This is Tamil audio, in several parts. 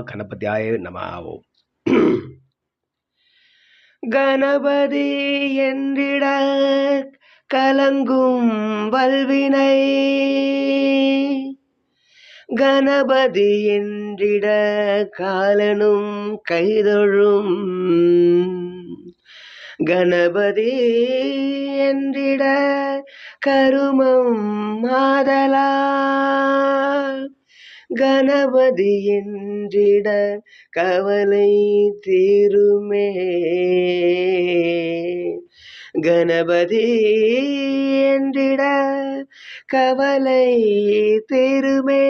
கணபதியாய நமः. கணபதி என்றிட கலங்கும் வல்வினை, கணபதி என்றிட காலனும் கைதொழும், கணபதி என்றிட கருமம் மாதலால், கணபதி என்றிட கவலை தீருமே, கணபதி என்றிட கவலை தீருமே.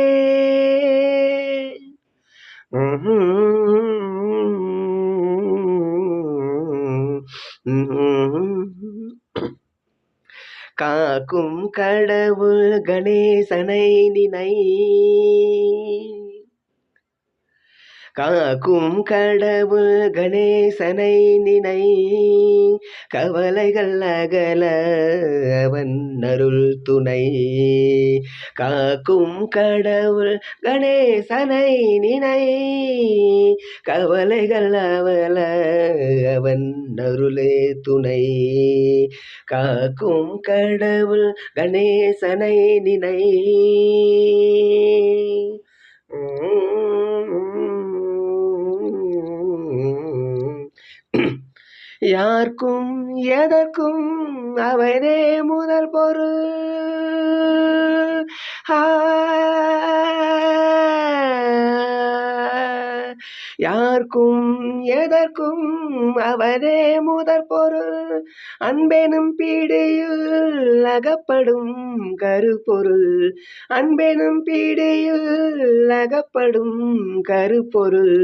காக்கும் கடவுள் கணேசனை நினை, காக்கும் கடவுள் கணேசனை நினை, கவலைகள் அகல அவன் அருள் துணை. காக்கும் கடவுள் கணேசனை நினை, கவலைகள் அவல அவன் அருளே துணை. காக்கும் கடவுள் கணேசனை நினை. யார்க்கும் எதற்கும் அவனே முதல் பொருள், யார்க்கும் எதற்கும் அவனே முதற் பொருள், அன்பெனும் பீடையில் அகப்படும் கருப்பொருள், அன்பெனும் பீடையில் அகப்படும் கருப்பொருள்,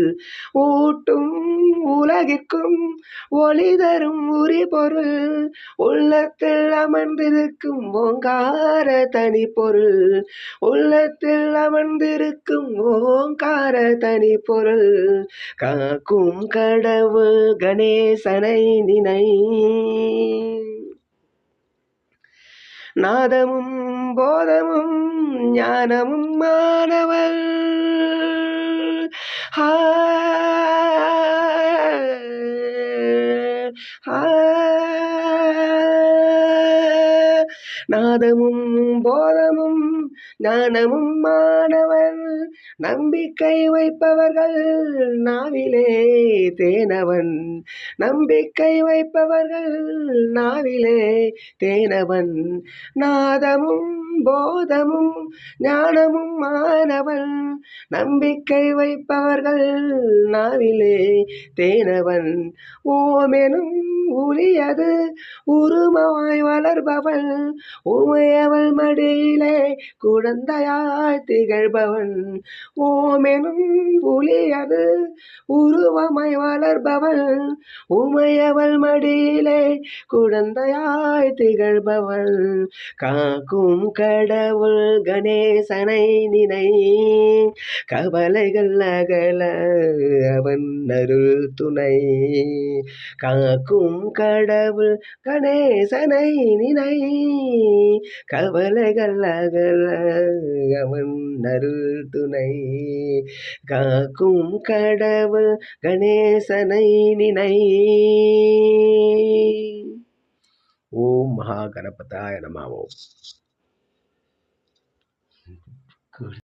ஊட்டும் உலகிற்கும் ஒளி தரும் உரிபொருள், உள்ளத்தில் அமர்ந்திருக்கும் ஓங்கார தனி பொருள், உள்ளத்தில் அமர்ந்திருக்கும் ஓங்கார தனி பொருள். காக்கும் கடவுள் கணேசனை நினை, நாதமும் போதமும் ஞானமும் மாணவன், நாதமும் போதமும் ஞானமும் மாணவன், நம்பிக்கை வைப்பவர்கள் நாவிலே தேனவன், நம்பிக்கை வைப்பவர்கள் நாவிலே தேனவன், நாதமும் போதமும் ஞானமும் மாணவன், நம்பிக்கை வைப்பவர்கள் நாவிலே தேனவன், ஓமெனும் உரியது உருமாய் வளர்பவன், உமையவள் மடியிலே குழந்தையாய் திகழ்பவன், ஓமெனும் புலியது உருவமாய் வளர்பவன், உமையவள் மடியிலே குழந்தையாய் திகழ்பவன். காக்கும் கடவுள் கணேசனை நினை, கவலைகள் அகல அவன் அருள் துணை. காக்கும் கடவுள் கணேசனை நினை, கவலைகள் அகல அவன் அருள் துணை. காக்கும் கடவுள் கணேசனை நினை. ஓம் மகா கணபதாய நமः.